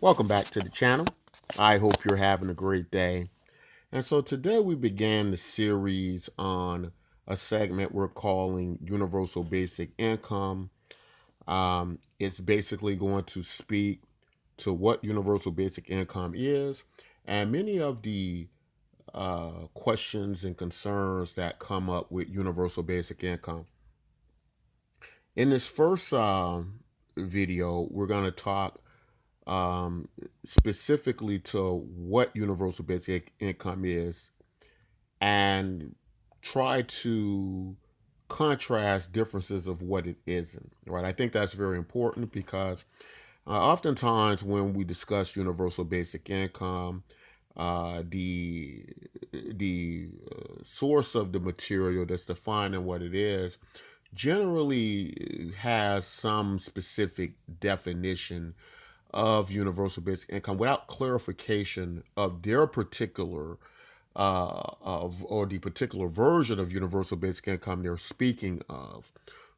Welcome back to the channel. I hope you're having a great day. And so today we began the series on a segment we're calling Universal Basic Income. It's basically going to speak to what Universal Basic Income is and many of the questions and concerns that come up with Universal Basic Income. In this first video, we're going to talk um, specifically to what universal basic income is and try to contrast differences of what it isn't, right? I think that's very important because oftentimes when we discuss universal basic income, the source of the material that's defining what it is generally has some specific definition of universal basic income without clarification of their particular of or the particular version of universal basic income they're speaking of.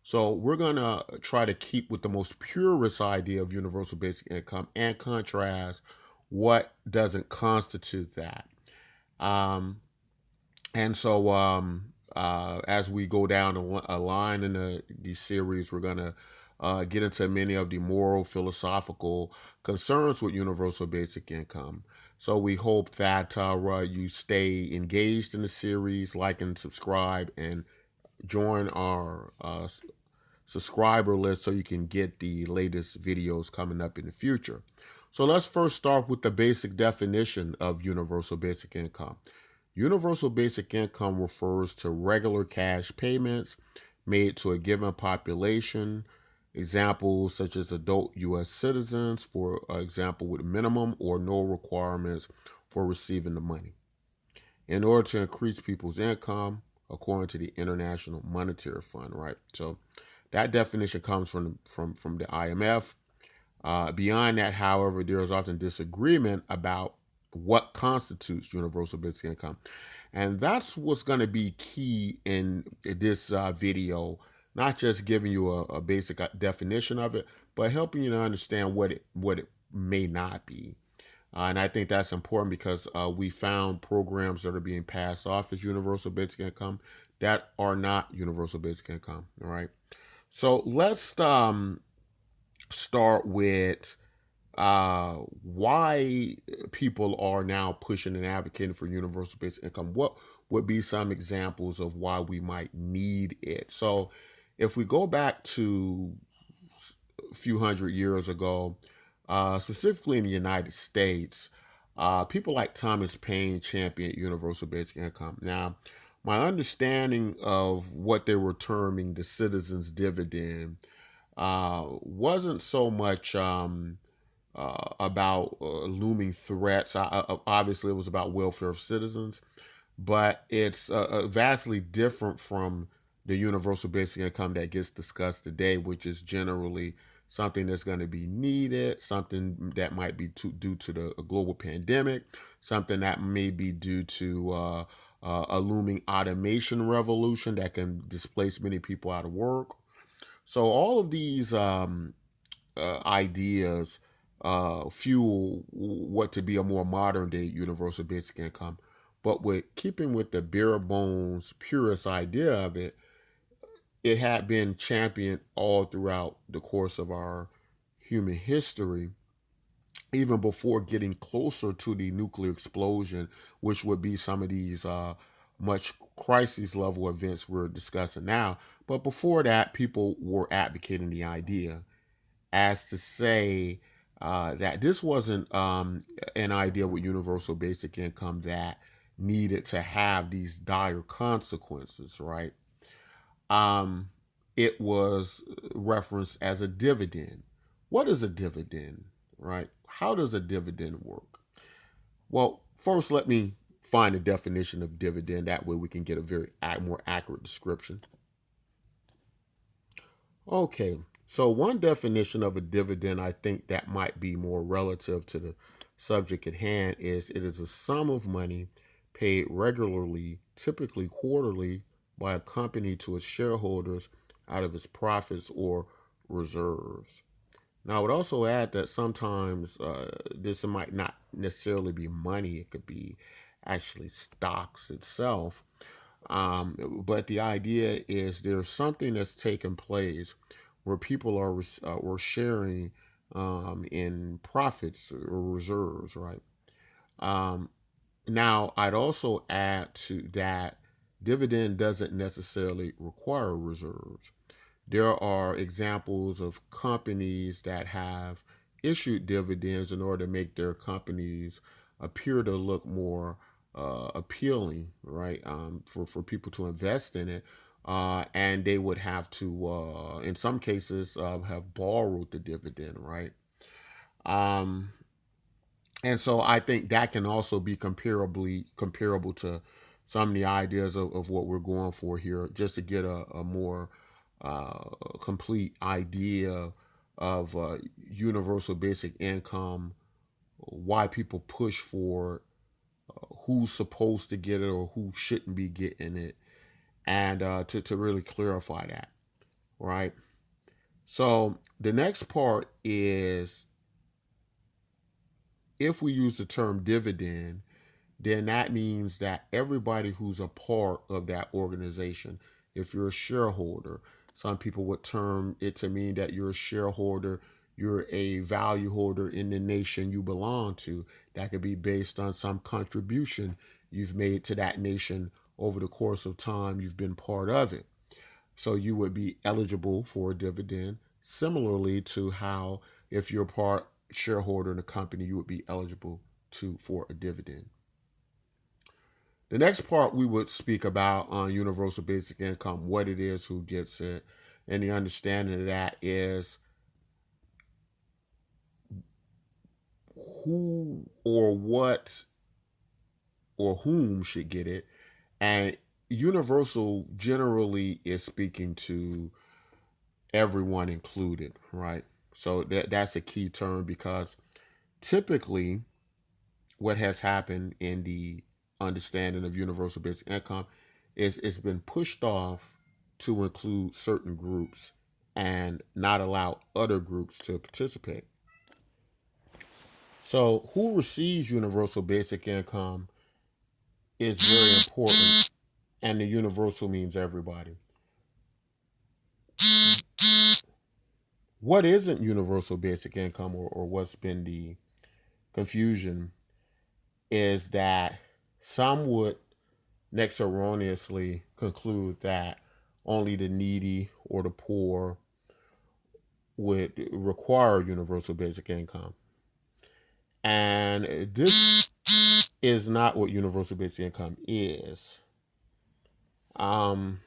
So we're gonna try to keep with the most purest idea of universal basic income and contrast what doesn't constitute that. Um, and so as we go down a line in the series, we're gonna get into many of the moral, philosophical concerns with universal basic income. So we hope that you stay engaged in the series, like and subscribe, and join our subscriber list so you can get the latest videos coming up in the future. So let's first start with the basic definition of universal basic income. Universal basic income refers to regular cash payments made to a given population. Examples such as adult U.S. citizens, for example, with minimum or no requirements for receiving the money, in order to increase people's income, according to the International Monetary Fund. Right. So that definition comes from the IMF. Beyond that, however, there is often disagreement about what constitutes universal basic income. And that's what's going to be key in this video, not just giving you a basic definition of it, but helping you to understand what it may not be. And I think that's important because we found programs that are being passed off as universal basic income that are not universal basic income. All right. So let's start with why people are now pushing and advocating for universal basic income. What would be some examples of why we might need it? So, if we go back to a few hundred years ago, specifically in the United States, people like Thomas Paine championed universal basic income. Now, my understanding of what they were terming the citizens' dividend wasn't so much about looming threats. Obviously, it was about welfare of citizens, but it's vastly different from the universal basic income that gets discussed today, which is generally something that's going to be needed, something that might be due to the global pandemic, something that may be due to a looming automation revolution that can displace many people out of work. So all of these ideas fuel what to be a more modern day universal basic income. But with keeping with the bare bones, purest idea of it, it had been championed all throughout the course of our human history, even before getting closer to the nuclear explosion, which would be some of these much crisis level events we're discussing now. But before that, people were advocating the idea as to say that this wasn't an idea with universal basic income that needed to have these dire consequences, right? Um, it was referenced as a dividend. What is a dividend, right? How does a dividend work? Well, first, let me find a definition of dividend. That way we can get a very more accurate description. Okay, so one definition of a dividend, I think that might be more relative to the subject at hand, is it is a sum of money paid regularly, typically quarterly, by a company to its shareholders out of its profits or reserves. Now, I would also add that sometimes this might not necessarily be money, it could be actually stocks itself. But the idea is there's something that's taking place where people are sharing in profits or reserves, right? Um, Now, I'd also add to that dividend doesn't necessarily require reserves. There are examples of companies that have issued dividends in order to make their companies appear to look more appealing, right? For people to invest in it. And they would have to, in some cases, have borrowed the dividend, right? Um, and so I think that can also be comparable to some of the ideas of what we're going for here, just to get a more uh, complete idea of universal basic income, why people push for it, who's supposed to get it or who shouldn't be getting it, and to really clarify that, right? So the next part is if we use the term dividend, then that means that everybody who's a part of that organization, if you're a shareholder, some people would term it to mean that you're a shareholder, you're a value holder in the nation you belong to. That could be based on some contribution you've made to that nation over the course of time you've been part of it. So you would be eligible for a dividend, similarly to how if you're a part shareholder in a company, you would be eligible to for a dividend. The next part we would speak about on universal basic income, what it is, who gets it, and the understanding of that is who or what or whom should get it. And universal generally is speaking to everyone included, right? So that's a key term because typically what has happened in the understanding of universal basic income is it's been pushed off to include certain groups and not allow other groups to participate. So, who receives universal basic income is very important, and the universal means everybody. What isn't universal basic income, or what's been the confusion, is that some would next erroneously conclude that only the needy or the poor would require universal basic income. And this is not what universal basic income is. Um,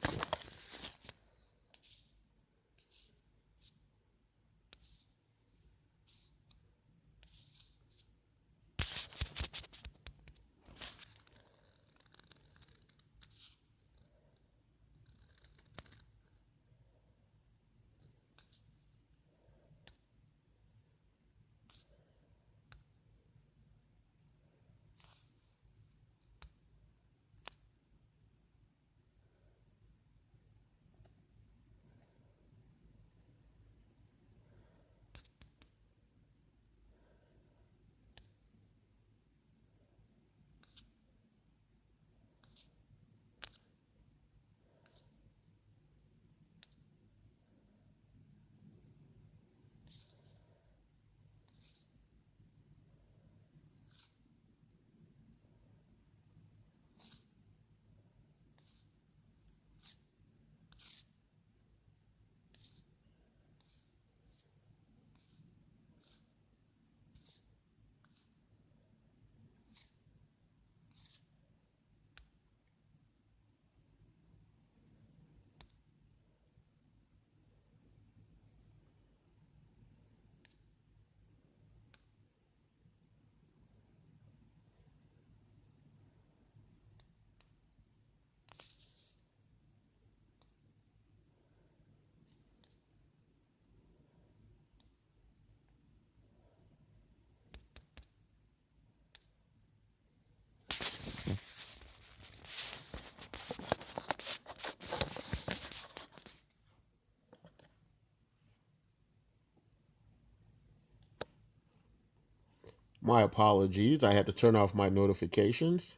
My apologies. I had to turn off my notifications.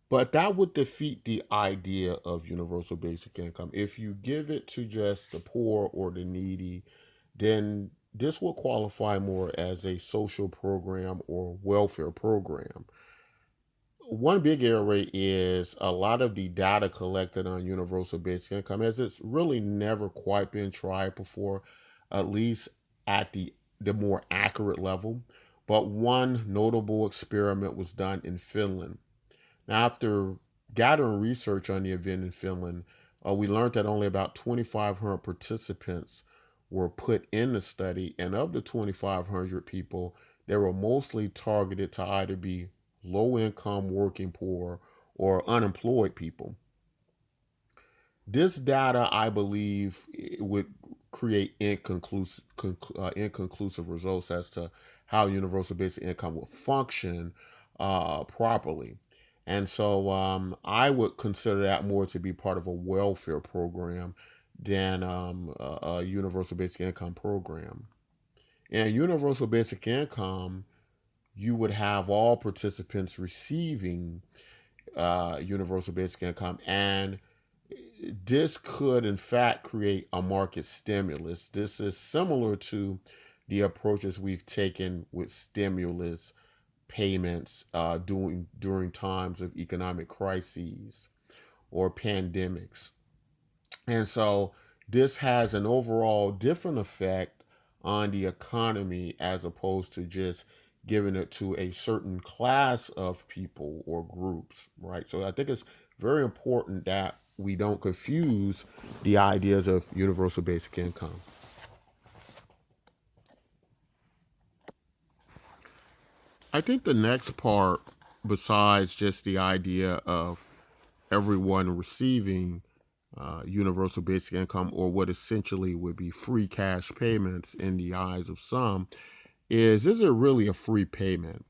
But that would defeat the idea of universal basic income. If you give it to just the poor or the needy, then this will qualify more as a social program or welfare program. One big area is a lot of the data collected on universal basic income, as it's really never quite been tried before, at least at the more accurate level. But one notable experiment was done in Finland. Now, after gathering research on the event in Finland, we learned that only about 2,500 participants were put in the study, and of the 2,500 people, they were mostly targeted to either be low income, working poor, or unemployed people. This data, I believe, would create inconclusive results as to how universal basic income will function properly. And so I would consider that more to be part of a welfare program than a universal basic income program. And universal basic income, you would have all participants receiving universal basic income, and this could in fact create a market stimulus. This is similar to the approaches we've taken with stimulus payments during times of economic crises or pandemics. And so this has an overall different effect on the economy as opposed to just giving it to a certain class of people or groups, right? So I think it's very important that we don't confuse the ideas of universal basic income. I think the next part, besides just the idea of everyone receiving universal basic income, or what essentially would be free cash payments in the eyes of some, is it really a free payment?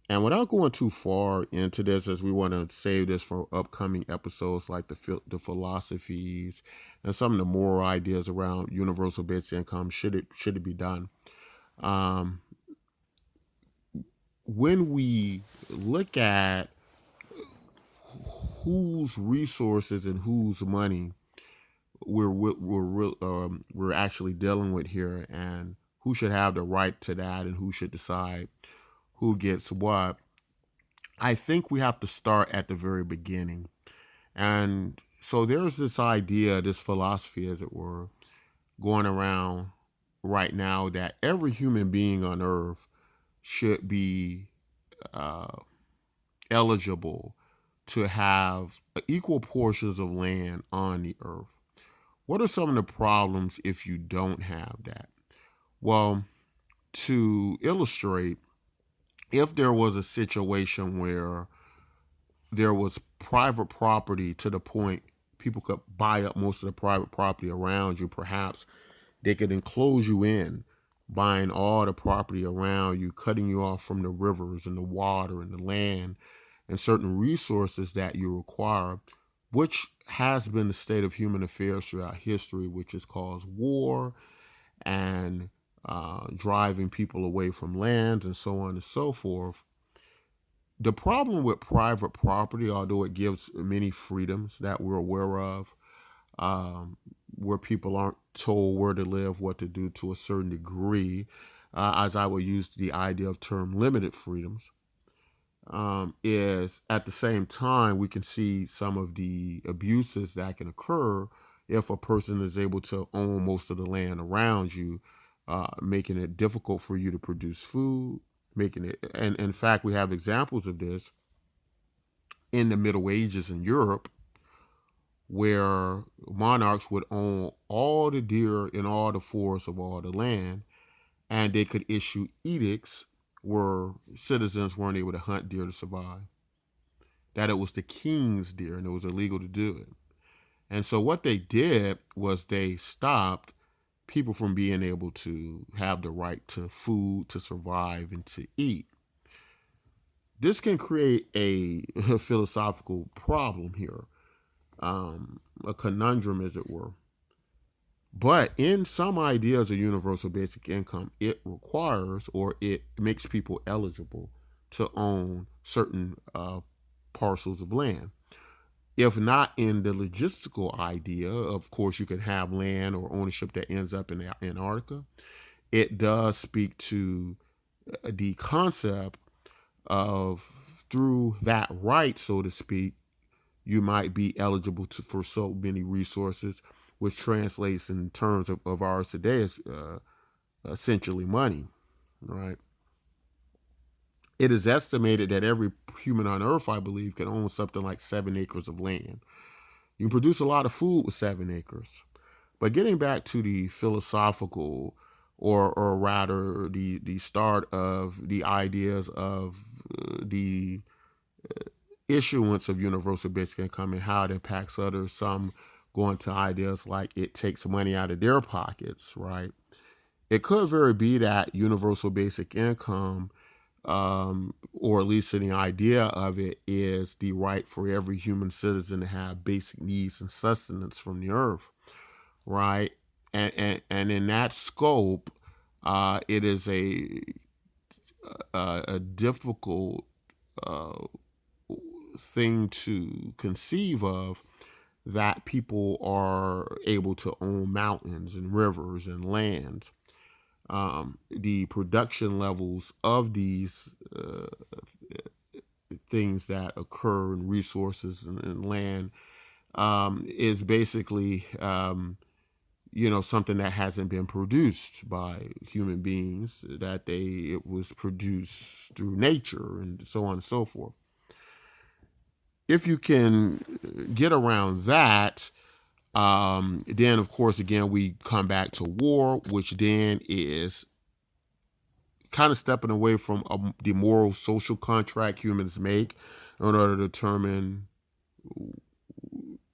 And without going too far into this, as we want to save this for upcoming episodes, like the philosophies and some of the moral ideas around universal basic income, should it be done? Um, when we look at whose resources and whose money we're actually dealing with here, and who should have the right to that, and who should decide who gets what, I think we have to start at the very beginning. And so there's this idea, this philosophy, as it were, going around right now that every human being on earth should be uh, eligible to have equal portions of land on the earth. What are some of the problems if you don't have that? Well, to illustrate, if there was a situation where there was private property to the point people could buy up most of the private property around you, perhaps they could enclose you in, buying all the property around you, cutting you off from the rivers and the water and the land and certain resources that you require, which has been the state of human affairs throughout history, which has caused war and driving people away from lands and so on and so forth. The problem with private property, although it gives many freedoms that we're aware of, where people aren't told where to live, what to do to a certain degree, as I would use the idea of term limited freedoms, is at the same time we can see some of the abuses that can occur if a person is able to own most of the land around you, making it difficult for you to produce food, making it, and in fact, we have examples of this in the Middle Ages in Europe, where monarchs would own all the deer in all the forests of all the land, and they could issue edicts where citizens weren't able to hunt deer to survive. That it was the king's deer and it was illegal to do it. And so what they did was they stopped people from being able to have the right to food, to survive, and to eat. This can create a philosophical problem here, a conundrum, as it were. But in some ideas of universal basic income, it requires or it makes people eligible to own certain parcels of land. If not in the logistical idea, of course, you could have land or ownership that ends up in Antarctica. It does speak to the concept of through that right, so to speak, you might be eligible for so many resources, which translates in terms of ours today as essentially money, right? It is estimated that every human on Earth, I believe, can own something like 7 acres of land. You can produce a lot of food with 7 acres. But getting back to the philosophical, or rather the start of the ideas of the issuance of universal basic income and how it impacts others, some going to ideas like it takes money out of their pockets, right? It could very be that universal basic income, or at least in the idea of it, is the right for every human citizen to have basic needs and sustenance from the earth, right? And in that scope, it is a difficult uh, thing to conceive of that people are able to own mountains and rivers and land. The production levels of these things that occur in resources and land is basically something that hasn't been produced by human beings, that it was produced through nature and so on and so forth. If you can get around that, then of course again we come back to war, which then is kind of stepping away from the moral social contract humans make in order to determine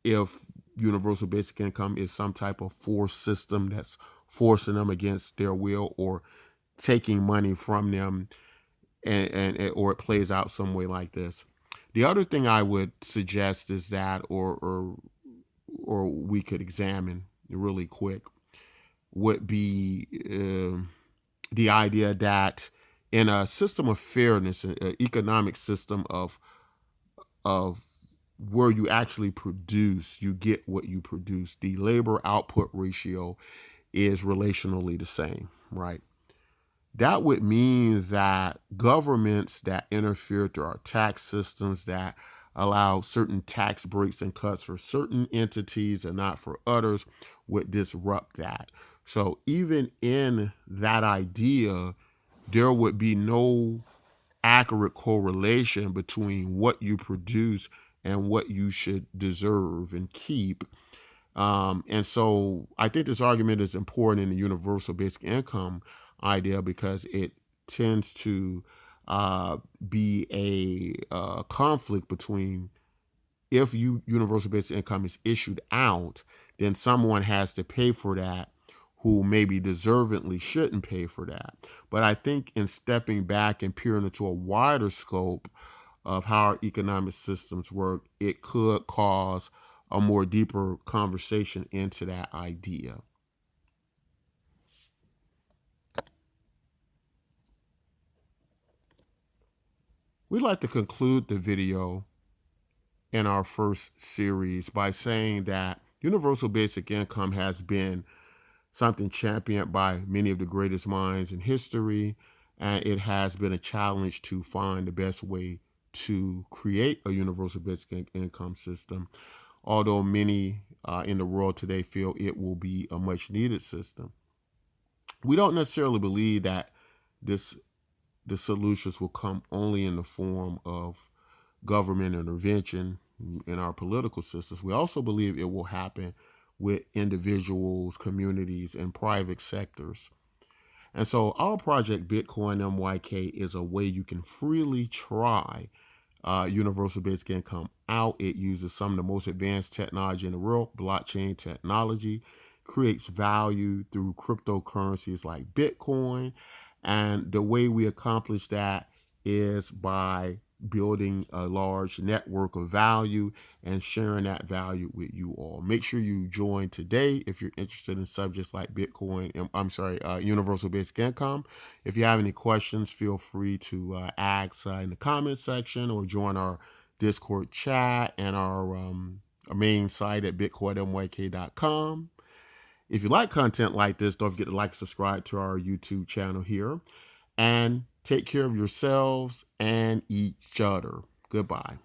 if universal basic income is some type of forced system that's forcing them against their will or taking money from them, and or it plays out some way like this. The other thing I would suggest is that, or we could examine really quick, would be the idea that in a system of fairness, an economic system of where you actually produce, you get what you produce. The labor output ratio is relationally the same, right? That would mean that governments that interfere through our tax systems, that allow certain tax breaks and cuts for certain entities and not for others, would disrupt that. So even in that idea, there would be no accurate correlation between what you produce and what you should deserve and keep. And so I think this argument is important in the universal basic income idea because it tends to be a conflict between, if universal basic income is issued out, then someone has to pay for that who maybe deservedly shouldn't pay for that. But I think in stepping back and peering into a wider scope of how our economic systems work, it could cause a more deeper conversation into that idea. We'd like to conclude the video in our first series by saying that universal basic income has been something championed by many of the greatest minds in history, and it has been a challenge to find the best way to create a universal basic income system, although many in the world today feel it will be a much needed system. We don't necessarily believe that this the solutions will come only in the form of government intervention in our political systems. We also believe it will happen with individuals, communities, and private sectors. And so our project Bitcoin MYK is a way you can freely try universal basic income out. It uses some of the most advanced technology in the world, blockchain technology, creates value through cryptocurrencies like Bitcoin. And the way we accomplish that is by building a large network of value and sharing that value with you all. Make sure you join today if you're interested in subjects like Bitcoin. Universal basic income. If you have any questions, feel free to ask in the comment section or join our Discord chat and our main site at bitcoinmyk.com. If you like content like this, don't forget to like, subscribe to our YouTube channel here, and take care of yourselves and each other. Goodbye.